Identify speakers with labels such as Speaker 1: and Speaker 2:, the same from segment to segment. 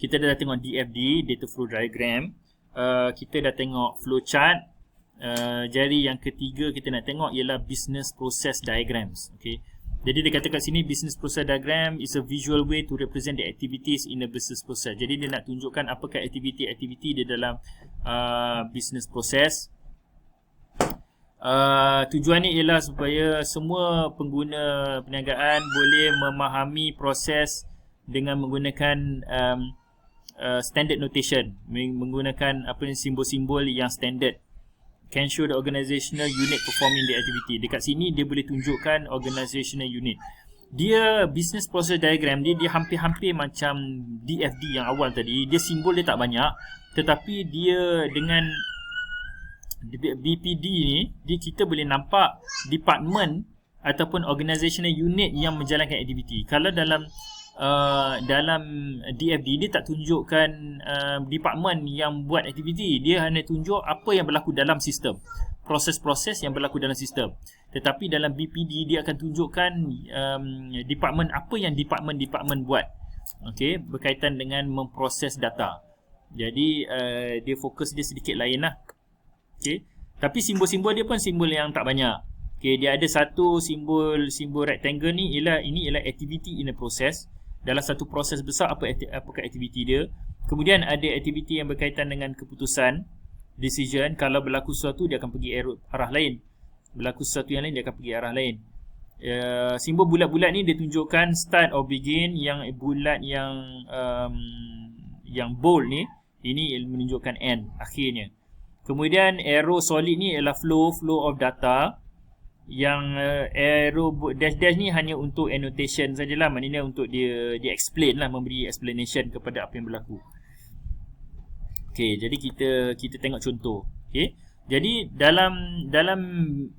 Speaker 1: kita dah tengok DFD, data flow diagram. Kita dah tengok flowchart. Jadi yang ketiga kita nak tengok ialah business process diagrams. Okay. Jadi dia kata kat sini business process diagram is a visual way to represent the activities in a business process. Jadi dia nak tunjukkan apakah aktiviti-aktiviti di dalam business process. Tujuannya ialah supaya semua pengguna perniagaan boleh memahami proses dengan menggunakan standard notation, menggunakan simbol-simbol yang standard. Can show the organizational unit performing the activity. Dekat sini dia boleh tunjukkan organizational unit. Dia business process diagram dia hampir-hampir macam DFD yang awal tadi. Dia simbol dia tak banyak, tetapi dia dengan BPD ni kita boleh nampak department ataupun organizational unit yang menjalankan aktiviti. Kalau dalam DFD dia tak tunjukkan department yang buat aktiviti, dia hanya tunjuk apa yang berlaku dalam sistem, proses-proses yang berlaku dalam sistem. Tetapi dalam BPD dia akan tunjukkan department apa yang department buat, okey, berkaitan dengan memproses data. Jadi dia fokus dia sedikit lain lah, okey. Tapi simbol-simbol dia pun simbol yang tak banyak. Okey, dia ada satu simbol rectangle ni ialah activity in a process. Dalam satu proses besar, apakah aktiviti dia. Kemudian ada aktiviti yang berkaitan dengan keputusan, decision. Kalau berlaku sesuatu, dia akan pergi arah lain. Berlaku sesuatu yang lain, dia akan pergi arah lain. Simbol bulat-bulat ni dia tunjukkan start or begin. Yang bulat yang bold ni, ini menunjukkan end, akhirnya. Kemudian arrow solid ni ialah flow of data. Yang arrow dash ni hanya untuk annotation sajalah, maknanya untuk dia explain lah, memberi explanation kepada apa yang berlaku. Okey, jadi kita tengok contoh. Okey. Jadi dalam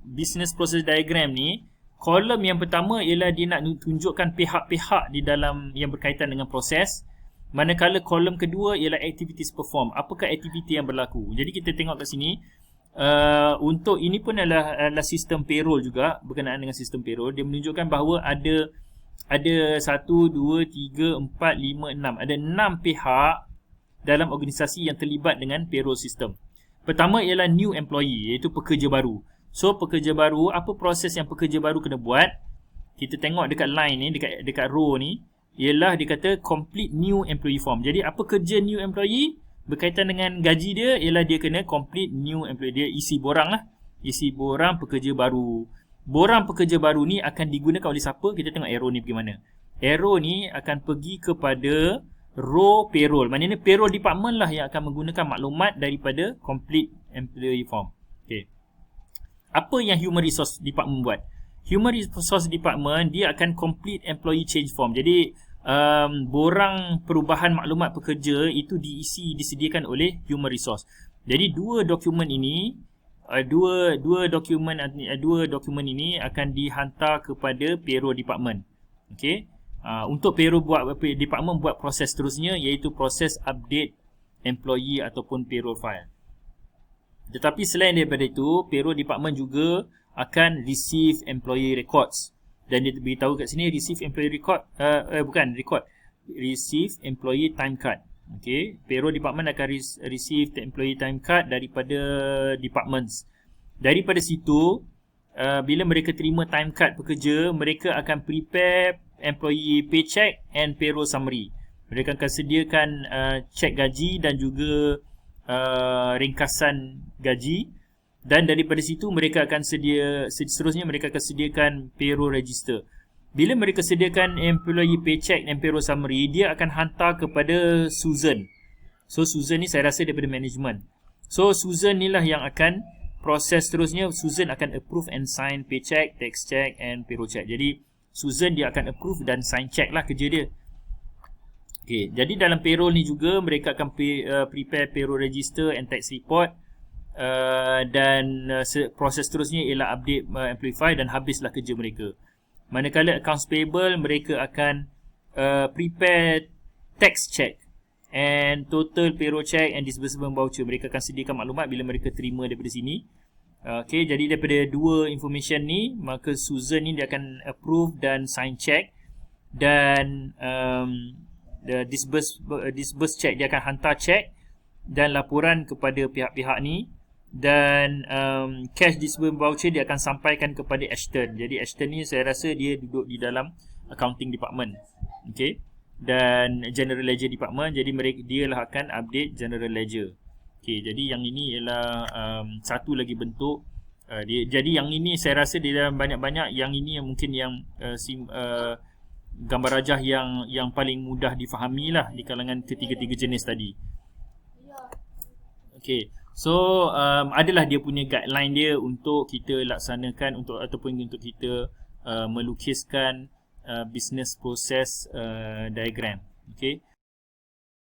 Speaker 1: business process diagram ni, kolom yang pertama ialah dia nak tunjukkan pihak-pihak di dalam yang berkaitan dengan proses. Manakala kolom kedua ialah activities perform. Apakah aktiviti yang berlaku? Jadi kita tengok kat sini. Untuk ini pun adalah sistem payroll juga, berkenaan dengan sistem payroll. Dia menunjukkan bahawa ada 1, 2, 3, 4, 5, 6. Ada 6 pihak dalam organisasi yang terlibat dengan payroll system. Pertama ialah new employee, iaitu pekerja baru. So pekerja baru, apa proses yang pekerja baru kena buat? Kita tengok dekat line ni, dekat row ni, ialah dia kata complete new employee form. Jadi apa kerja new employee? Berkaitan dengan gaji dia ialah dia kena complete new employee. Dia isi borang lah, isi borang pekerja baru. Borang pekerja baru ni akan digunakan oleh siapa? Kita tengok arrow ni pergi mana. Arrow ni akan pergi kepada row payroll. Maknanya payroll department lah yang akan menggunakan maklumat daripada complete employee form. Okay. Apa yang human resource department buat? Human resource department dia akan complete employee change form. Jadi borang perubahan maklumat pekerja itu disediakan oleh human resource. Jadi dua dokumen ini ini akan dihantar kepada payroll department. Okey. Untuk payroll department buat proses seterusnya, iaitu proses update employee ataupun payroll file. Tetapi selain daripada itu, payroll department juga akan receive employee records. Dan dia beritahu kat sini receive employee record, receive employee time card. Okey, payroll department akan receive employee time card daripada departments. Daripada situ, bila mereka terima time card pekerja, mereka akan prepare employee paycheck and payroll summary. Mereka akan sediakan cek gaji dan juga ringkasan gaji. Dan daripada situ mereka akan seterusnya mereka akan sediakan payroll register. Bila mereka sediakan employee paycheck dan payroll summary, dia akan hantar kepada Susan. So Susan ni saya rasa daripada management. So Susan ni lah yang akan proses seterusnya. Susan akan approve and sign paycheck, tax check and payroll check. Jadi Susan dia akan approve dan sign check lah kerja dia. Okay, jadi dalam payroll ni juga mereka akan prepare payroll register and tax report. Dan proses seterusnya ialah update employee file dan habislah kerja mereka. Manakala accounts payable, mereka akan prepare tax check and total payroll check and disbursement voucher. Mereka akan sediakan maklumat bila mereka terima daripada sini. Okay, jadi daripada dua information ni, maka Susan ni dia akan approve dan sign check. Dan disburse check, dia akan hantar check dan laporan kepada pihak-pihak ni, dan cash disburse voucher dia akan sampaikan kepada Ashton. Jadi Ashton ni saya rasa dia duduk di dalam accounting department, okey, dan general ledger department. Jadi dia lah akan update general ledger. Okey, jadi yang ini ialah satu lagi bentuk dia. Jadi yang ini saya rasa dia dalam banyak-banyak, yang ini yang mungkin yang gambar rajah yang paling mudah difahami lah di kalangan ketiga-tiga jenis tadi. Okey, so adalah dia punya guideline dia untuk kita laksanakan ataupun untuk kita melukiskan business process diagram. Okey,